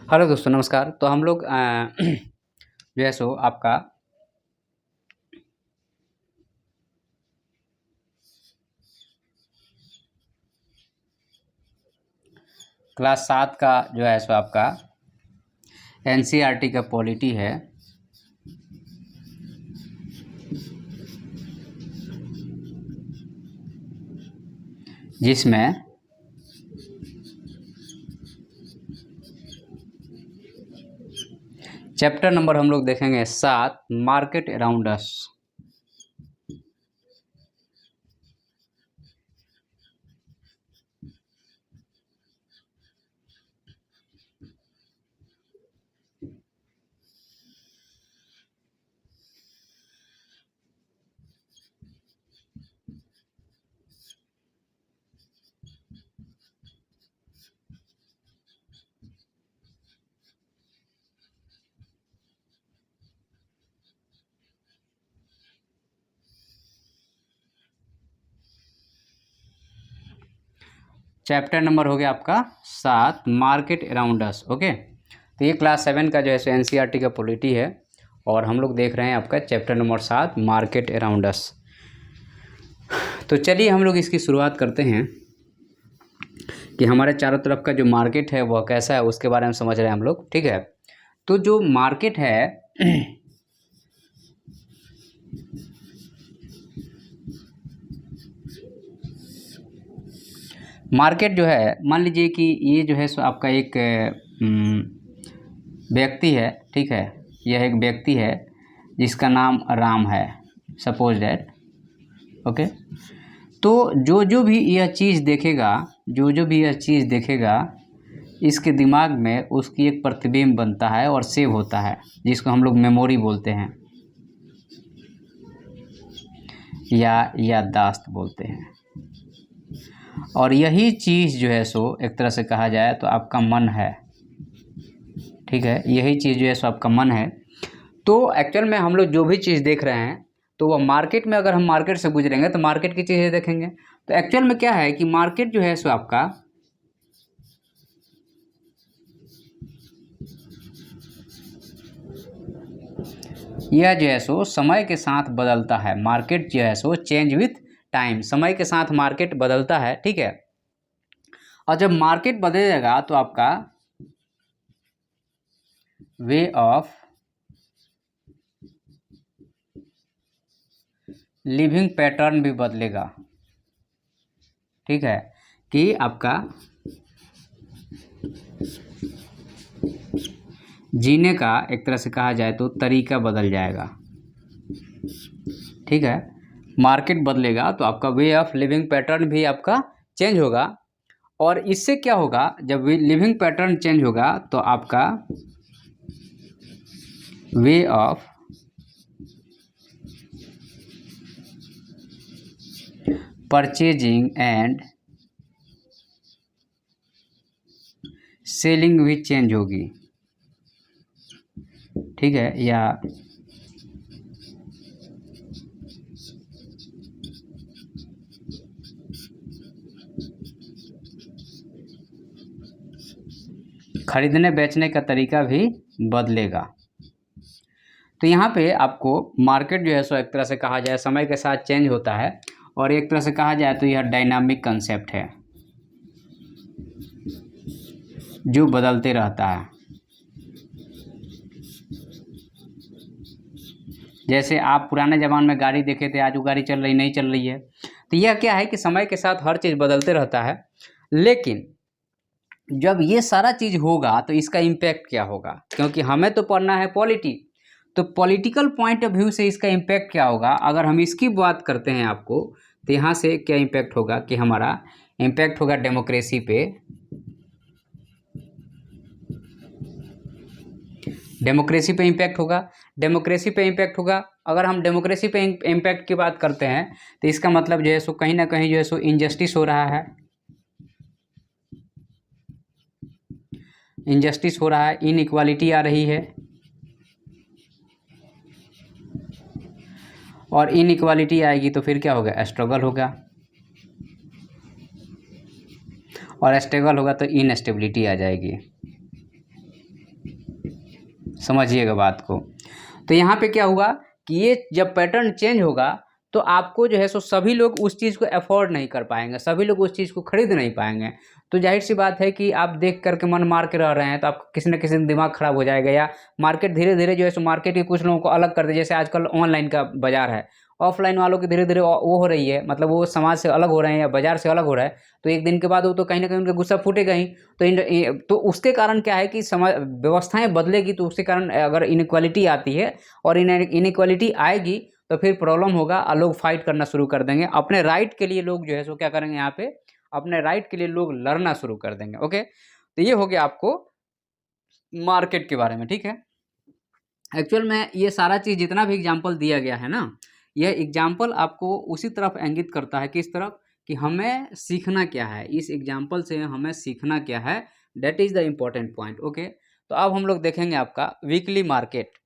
Hello दोस्तों, नमस्कार। तो हम लोग जो है सो आपका क्लास 7 का जो है सो आपका एनसीईआरटी का पॉलिटी है। जिसमें चैप्टर नंबर हम लोग देखेंगे 7, market around us. Chapter number हो गया आपका 7, मार्केट अराउंड अस। ओके, तो ये क्लास 7 का जो है सो एनसीईआरटी का पॉलिटी है और हम लोग देख रहे हैं आपका chapter number 7, market around us. तो चलिए हम लोग इसकी शुरुआत करते हैं कि हमारे चारों तरफ का जो मार्केट है वह कैसा है, उसके बारे में समझ रहे हैं हम लोग। ठीक है, तो जो मार्केट है मार्केट जो है, मान लीजिए कि ये जो है सो आपका एक व्यक्ति है। ठीक है, यह एक व्यक्ति है जिसका नाम राम है, सपोज दैट। ओके, तो जो भी यह चीज़ देखेगा इसके दिमाग में उसकी एक प्रतिबिंब बनता है और सेव होता है, जिसको हम लोग मेमोरी बोलते हैं या याददाश्त बोलते हैं। और यही चीज़ जो है सो एक तरह से कहा जाए तो आपका मन है। ठीक है, यही चीज़ जो है सो आपका मन है। तो एक्चुअल में हम लोग जो भी चीज़ देख रहे हैं तो वह मार्केट में, अगर हम मार्केट से गुजरेंगे तो मार्केट की चीज़ें देखेंगे। तो एक्चुअल में क्या है कि मार्केट जो है सो आपका यह जो है सो समय के साथ बदलता है। मार्केट जो है सो चेंज विथ टाइम, समय के साथ मार्केट बदलता है। ठीक है, और जब मार्केट बदलेगा तो आपका वे ऑफ लिविंग पैटर्न भी बदलेगा। ठीक है, कि आपका जीने का एक तरह से कहा जाए तो तरीका बदल जाएगा। ठीक है, मार्केट बदलेगा तो आपका वे ऑफ लिविंग पैटर्न भी आपका चेंज होगा। और इससे क्या होगा, जब लिविंग पैटर्न चेंज होगा तो आपका way of purchasing and selling भी चेंज होगी। ठीक है, या खरीदने बेचने का तरीका भी बदलेगा। तो यहाँ पे आपको मार्केट जो है सो एक तरह से कहा जाए समय के साथ चेंज होता है और एक तरह से कहा जाए तो यह डायनामिक कंसेप्ट है जो बदलते रहता है। जैसे आप पुराने ज़माने में गाड़ी देखे थे, आज वो गाड़ी चल रही नहीं चल रही है। तो यह क्या है कि समय के साथ हर चीज़ बदलते रहता है। लेकिन जब ये सारा चीज़ होगा तो इसका इम्पैक्ट क्या होगा, क्योंकि हमें तो पढ़ना है पॉलिटी। तो पॉलिटिकल पॉइंट ऑफ व्यू से इसका इम्पैक्ट क्या होगा, अगर हम इसकी बात करते हैं आपको, तो यहाँ से क्या इम्पैक्ट होगा कि हमारा इम्पैक्ट होगा डेमोक्रेसी पे। डेमोक्रेसी पे इम्पैक्ट होगा। अगर हम डेमोक्रेसी पे इम्पैक्ट की बात करते हैं तो इसका मतलब जो है सो कहीं ना कहीं जो है सो इनजस्टिस हो रहा है, इनइक्वालिटी आ रही है। और इनइक्वालिटी आएगी तो फिर क्या होगा, स्ट्रगल होगा। और स्ट्रगल होगा तो इनस्टेबिलिटी आ जाएगी। समझिएगा बात को। तो यहाँ पे क्या हुआ कि ये जब पैटर्न चेंज होगा तो आपको जो है सो सभी लोग उस चीज़ को अफोर्ड नहीं कर पाएंगे, सभी लोग उस चीज़ को खरीद नहीं पाएंगे। तो जाहिर सी बात है कि आप देख करके मन मार के रह रहे हैं तो आपको किसी न किसी दिन दिमाग खराब हो जाएगा, या मार्केट धीरे धीरे जो है सो मार्केट के कुछ लोगों को अलग कर दे। जैसे आजकल ऑनलाइन का बाजार है, ऑफलाइन वालों की धीरे धीरे वो हो रही है, मतलब वो समाज से अलग हो रहे हैं या बाजार से अलग हो रहा है। तो एक दिन के बाद वो तो कहीं ना कहीं उनका गुस्सा फूटेगा ही। तो तो उसके कारण क्या है कि समाज व्यवस्थाएं बदलेगी, तो उसके कारण अगर इनक्वालिटी आती है और इनक्वालिटी आएगी तो फिर प्रॉब्लम होगा और लोग फाइट करना शुरू कर देंगे अपने राइट के लिए। लोग जो है सो क्या करेंगे यहाँ पे, अपने राइट के लिए लोग लड़ना शुरू कर देंगे। ओके, तो ये हो गया आपको मार्केट के बारे में। ठीक है, एक्चुअल में ये सारा चीज़ जितना भी एग्जाम्पल दिया गया है ना, यह एग्जाम्पल आपको उसी तरफ इंगित करता है, किस तरफ, कि हमें सीखना क्या है, इस एग्जाम्पल से हमें सीखना क्या है। That is the important point. Okay, तो अब हम लोग देखेंगे आपका वीकली मार्केट।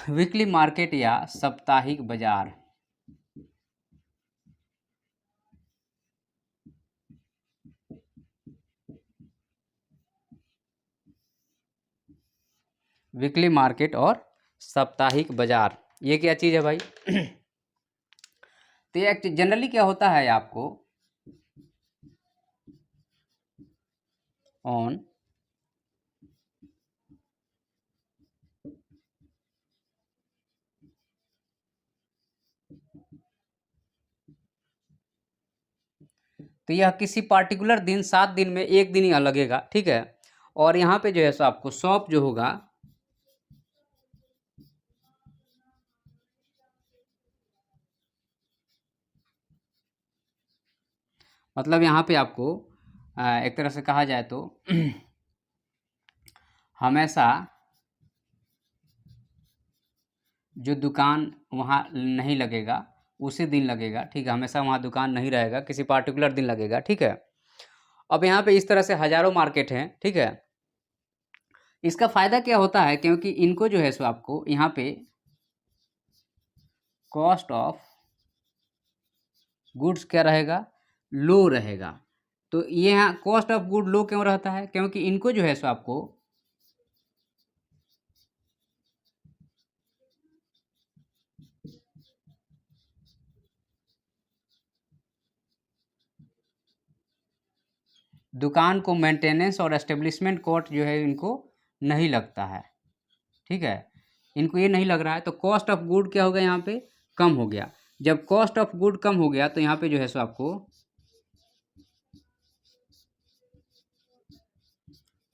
वीकली मार्केट या साप्ताहिक बाजार। वीकली मार्केट और साप्ताहिक बाजार, ये क्या चीज़ है भाई? तो ये जनरली क्या होता है आपको, ऑन तो यह किसी पार्टिकुलर दिन, 7 दिन में एक दिन ही लगेगा। ठीक है, और यहाँ पे जो है सो आपको शॉप जो होगा, मतलब यहाँ पे आपको एक तरह से कहा जाए तो हमेशा जो दुकान वहाँ नहीं लगेगा उसी दिन लगेगा। ठीक है, हमेशा वहाँ दुकान नहीं रहेगा, किसी पार्टिकुलर दिन लगेगा। ठीक है, अब यहाँ पे इस तरह से हज़ारों मार्केट हैं। ठीक है, इसका फ़ायदा क्या होता है, क्योंकि इनको जो है सो आपको यहाँ पे कॉस्ट ऑफ गुड्स क्या रहेगा, लो रहेगा। तो ये यहाँ कॉस्ट ऑफ गुड लो क्यों रहता है, क्योंकि इनको जो है सो आपको दुकान को मेंटेनेंस और एस्टेब्लिशमेंट कॉस्ट जो है इनको नहीं लगता है। ठीक है, इनको ये नहीं लग रहा है, तो कॉस्ट ऑफ गुड क्या हो गया यहाँ पे, कम हो गया। जब कॉस्ट ऑफ गुड कम हो गया तो यहाँ पे जो है सो आपको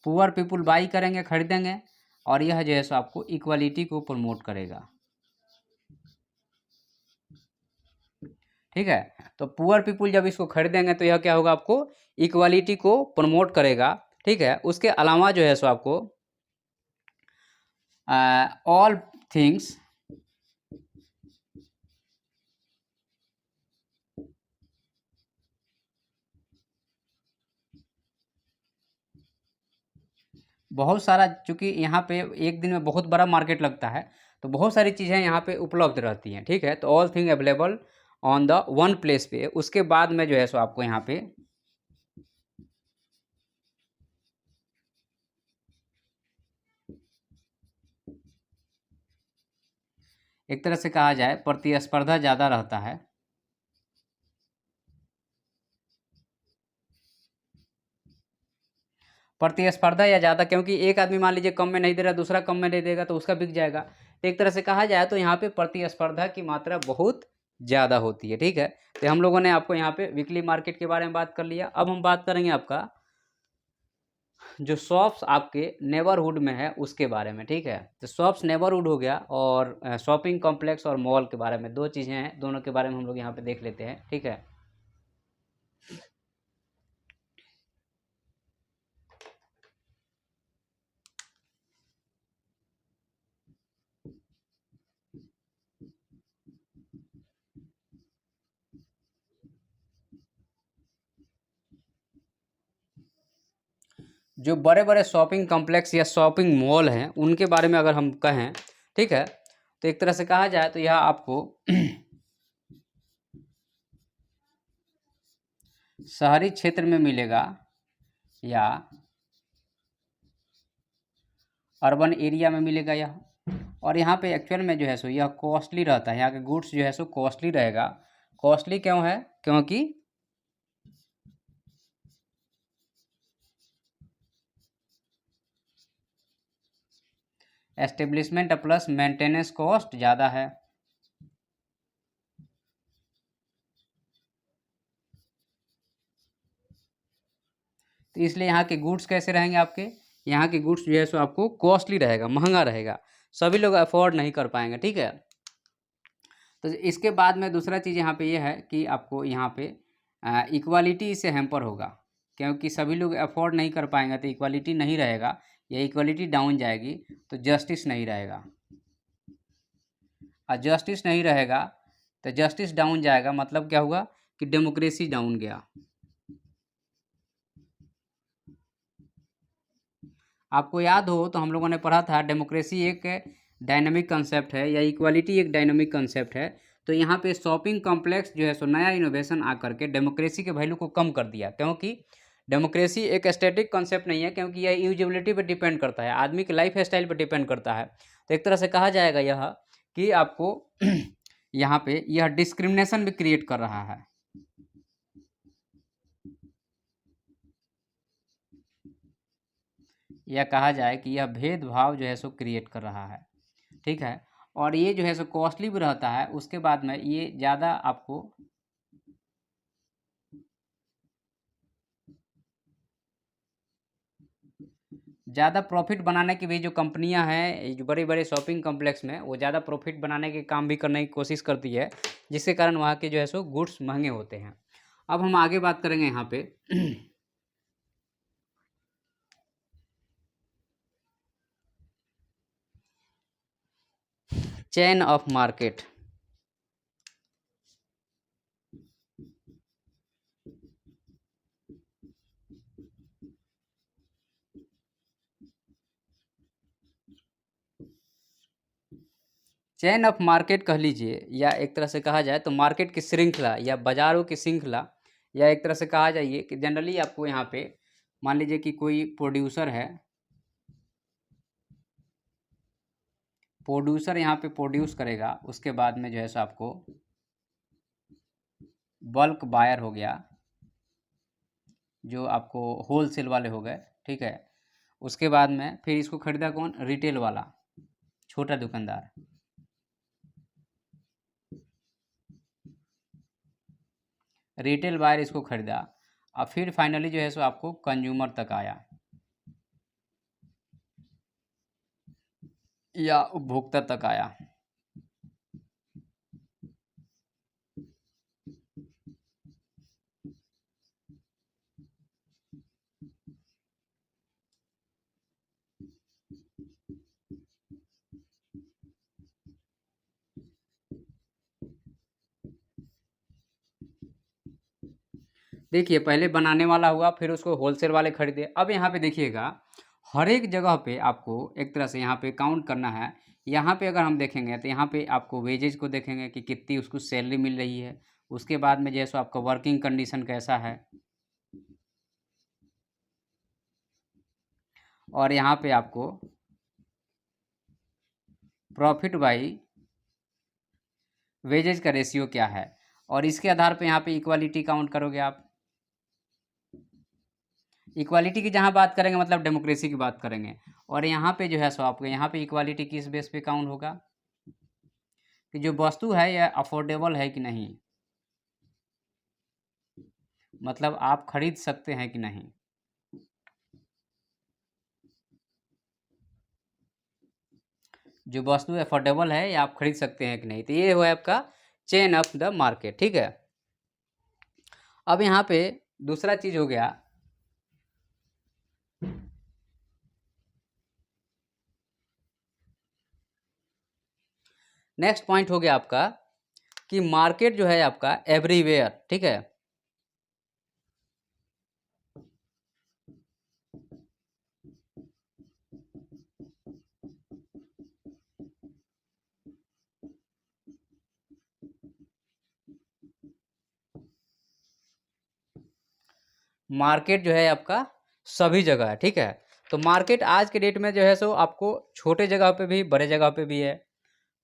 पुअर पीपुल बाई करेंगे, खरीदेंगे, और यह जो है सो आपको इक्वालिटी को प्रमोट करेगा। ठीक है, तो पुअर पीपुल जब इसको खरीदेंगे तो यह क्या होगा, आपको इक्वालिटी को प्रमोट करेगा। ठीक है, उसके अलावा जो है सो आपको ऑल थिंग्स बहुत सारा, चूँकि यहाँ पे एक दिन में बहुत बड़ा मार्केट लगता है तो बहुत सारी चीज़ें यहाँ पे उपलब्ध रहती हैं। ठीक है, तो all thing available on the one place पे, उसके बाद में जो है सो आपको यहाँ पे एक तरह से कहा जाए प्रतिस्पर्धा ज़्यादा रहता है। प्रतिस्पर्धा या ज़्यादा, क्योंकि एक आदमी मान लीजिए कम में नहीं दे रहा, दूसरा कम में नहीं देगा तो उसका बिक जाएगा। तो एक तरह से कहा जाए तो यहाँ पे प्रतिस्पर्धा की मात्रा बहुत ज़्यादा होती है। ठीक है, तो हम लोगों ने आपको यहाँ पे वीकली मार्केट के बारे में बात कर लिया। अब हम बात करेंगे आपका जो शॉप्स आपके नेबरहुड में है उसके बारे में। ठीक है, तो शॉप्स नेबरहुड हो गया, और शॉपिंग कॉम्प्लेक्स और मॉल के बारे में, दो चीज़ें हैं, दोनों के बारे में हम लोग यहाँ पे देख लेते हैं। ठीक है, जो बड़े बड़े शॉपिंग कॉम्प्लेक्स या शॉपिंग मॉल हैं उनके बारे में अगर हम कहें, ठीक है, तो एक तरह से कहा जाए तो यह आपको शहरी क्षेत्र में मिलेगा या अर्बन एरिया में मिलेगा यह। और यहाँ पे एक्चुअल में जो है सो यह कॉस्टली रहता है, यहाँ के गुड्स जो है सो कॉस्टली रहेगा। कॉस्टली क्यों है? क्योंकि एस्टेब्लिशमेंट प्लस मेंटेनेंस कॉस्ट ज़्यादा है। तो इसलिए यहाँ के गुड्स कैसे रहेंगे आपके, यहाँ के गुड्स जो है सो आपको कॉस्टली रहेगा, महंगा रहेगा, सभी लोग अफोर्ड नहीं कर पाएंगे, ठीक है। तो इसके बाद में दूसरा चीज़ यहाँ पे ये है कि आपको यहाँ पे इक्वालिटी इससे हैम्पर होगा, क्योंकि सभी लोग अफोर्ड नहीं कर पाएंगे तो इक्वालिटी नहीं रहेगा, या इक्वालिटी डाउन जाएगी तो जस्टिस नहीं रहेगा, और जस्टिस नहीं रहेगा तो जस्टिस डाउन जाएगा, मतलब क्या हुआ कि डेमोक्रेसी डाउन गया। आपको याद हो तो हम लोगों ने पढ़ा था डेमोक्रेसी एक डायनामिक कंसेप्ट है या इक्वालिटी एक डायनामिक कंसेप्ट है। तो यहाँ पे शॉपिंग कॉम्प्लेक्स जो है सो नया इनोवेशन आकर के डेमोक्रेसी के वैल्यू को कम कर दिया, क्योंकि डेमोक्रेसी एक स्टैटिक कंसेप्ट नहीं है, क्योंकि यह यूजेबिलिटी पर डिपेंड करता है, आदमी के लाइफ स्टाइल पर डिपेंड करता है। तो एक तरह से कहा जाएगा यह कि आपको यहाँ पे यह डिस्क्रिमिनेशन भी क्रिएट कर रहा है। या कहा जाए कि यह भेदभाव जो है सो क्रिएट कर रहा है, ठीक है। और ये जो है सो कॉस्टली भी रहता है, उसके बाद में ये ज़्यादा आपको ज़्यादा प्रॉफिट बनाने की भी जो कंपनियां हैं जो बड़े बड़े शॉपिंग कॉम्प्लेक्स में, वो ज़्यादा प्रॉफिट बनाने के काम भी करने की कोशिश करती है, जिसके कारण वहाँ के जो है सो गुड्स महंगे होते हैं। अब हम आगे बात करेंगे यहाँ पे chain of market. Chain of market कह लीजिए, या एक तरह से कहा जाए तो मार्केट की श्रृंखला या बाज़ारों की श्रृंखला, या एक तरह से कहा जाइए कि जनरली आपको यहाँ पे मान लीजिए कि कोई प्रोड्यूसर है, प्रोड्यूसर यहाँ पे प्रोड्यूस करेगा, उसके बाद में जो है सो आपको बल्क बायर हो गया, जो आपको होलसेल वाले हो गए, ठीक है। उसके बाद में फिर इसको खरीदा कौन? रिटेल वाला, छोटा दुकानदार। रिटेल बायर इसको खरीदा, और फिर फाइनली जो है सो आपको कंज्यूमर तक आया या उपभोक्ता तक आया। देखिए पहले बनाने वाला हुआ, फिर उसको होलसेल वाले खरीदे। अब यहाँ पे देखिएगा हर एक जगह पे आपको एक तरह से यहाँ पे काउंट करना है। यहाँ पे अगर हम देखेंगे तो यहाँ पे आपको वेजेज को देखेंगे कि कितनी उसको सैलरी मिल रही है, उसके बाद में जैसे आपका वर्किंग कंडीशन कैसा है, और यहाँ पे आपको प्रॉफिट बाई वेजेज का रेशियो क्या है, और इसके आधार पे यहाँ पे इक्वालिटी काउंट करोगे आप। इक्वालिटी की जहाँ बात करेंगे मतलब डेमोक्रेसी की बात करेंगे, और यहाँ पे जो है सो आपको यहाँ पे इक्वालिटी किस बेस पे काउंट होगा कि जो वस्तु है यह अफोर्डेबल है कि नहीं, मतलब आप खरीद सकते हैं कि नहीं। जो वस्तु अफोर्डेबल है या आप खरीद सकते हैं कि नहीं, तो ये हुआ आपका चेन ऑफ द मार्केट, ठीक है। अब यहाँ पे दूसरा चीज हो गया नेक्स्ट पॉइंट हो गया आपका कि मार्केट जो है आपका एवरीवेयर, ठीक है। मार्केट जो है आपका सभी जगह है, ठीक है। तो मार्केट आज के डेट में जो है सो आपको छोटे जगह पे भी बड़े जगह पे भी है।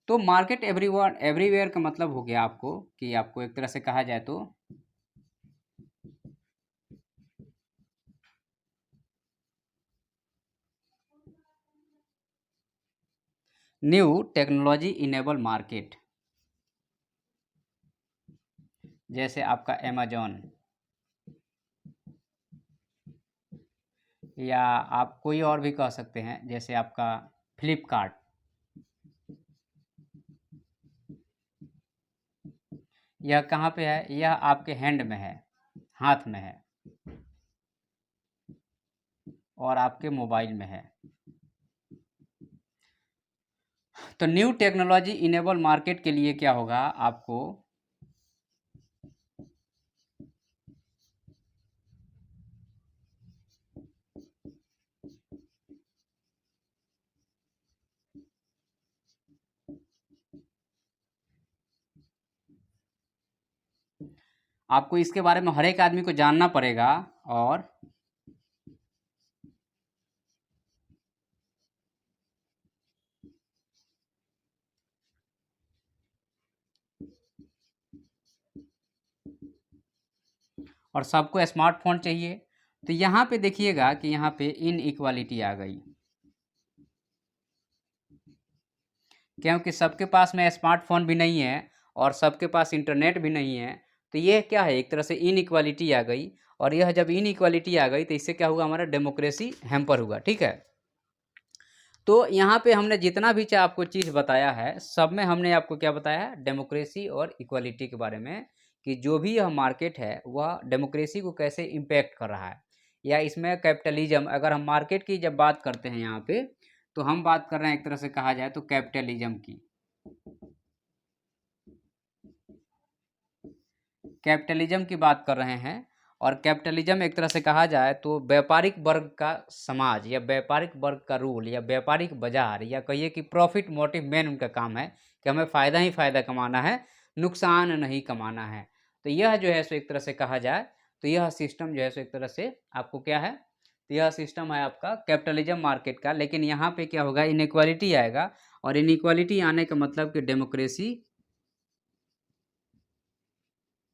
तो मार्केट एवरीवन एवरीवेयर का मतलब हो गया आपको कि आपको एक तरह से कहा जाए तो न्यू टेक्नोलॉजी इनेबल मार्केट, जैसे आपका अमेजोन, या आप कोई और भी कह सकते हैं जैसे आपका फ्लिपकार्ट। यह कहाँ पे है? यह आपके हैंड में है, हाथ में है, और आपके मोबाइल में है। तो न्यू टेक्नोलॉजी इनेबल मार्केट के लिए क्या होगा आपको, आपको इसके बारे में हर एक आदमी को जानना पड़ेगा। और सबको स्मार्टफोन चाहिए। तो यहाँ पे देखिएगा कि यहाँ पे इनइक्वालिटी आ गई, क्योंकि सबके पास में स्मार्टफोन भी नहीं है और सबके पास इंटरनेट भी नहीं है। तो ये क्या है, एक तरह से इनइक्वालिटी आ गई। और यह जब इनइक्वालिटी आ गई तो इससे क्या हुआ, हमारा डेमोक्रेसी हैम्पर हुआ, ठीक है। तो यहाँ पे हमने जितना भी आपको चीज़ बताया है, सब में हमने आपको क्या बताया है, डेमोक्रेसी और इक्वालिटी के बारे में, कि जो भी यह मार्केट है वह डेमोक्रेसी को कैसे इम्पैक्ट कर रहा है, या इसमें कैपिटलिज्म, अगर हम मार्केट की जब बात करते हैं यहाँ पे, तो हम बात कर रहे हैं एक तरह से कहा जाए तो कैपिटलिज्म की। कैपिटलिज्म की बात कर रहे हैं। और कैपिटलिज्म एक तरह से कहा जाए तो व्यापारिक वर्ग का समाज, या व्यापारिक वर्ग का रूल, या व्यापारिक बाजार, या कहिए कि प्रॉफिट मोटिव मेन उनका काम है कि हमें फ़ायदा ही फ़ायदा कमाना है, नुकसान नहीं कमाना है। तो यह जो है सो एक तरह से कहा जाए तो यह सिस्टम जो है सो एक तरह से आपको क्या है, तो यह सिस्टम है आपका कैपिटलिज्म मार्केट का। लेकिन यहाँ पे क्या होगा, इनइक्वालिटी आएगा, और इनइक्वालिटी आने का मतलब कि डेमोक्रेसी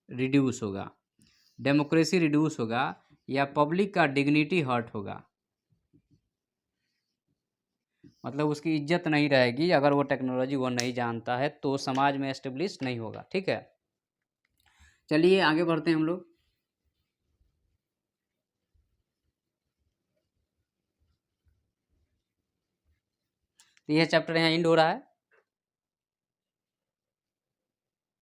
रिड्यूस होगा, डेमोक्रेसी रिड्यूस होगा, या पब्लिक का डिग्निटी हर्ट होगा, मतलब उसकी इज्जत नहीं रहेगी। अगर वो टेक्नोलॉजी वो नहीं जानता है तो समाज में एस्टेब्लिश नहीं होगा, ठीक है। चलिए आगे बढ़ते हैं हम लोग। तो यह चैप्टर यहाँ एंड हो रहा है।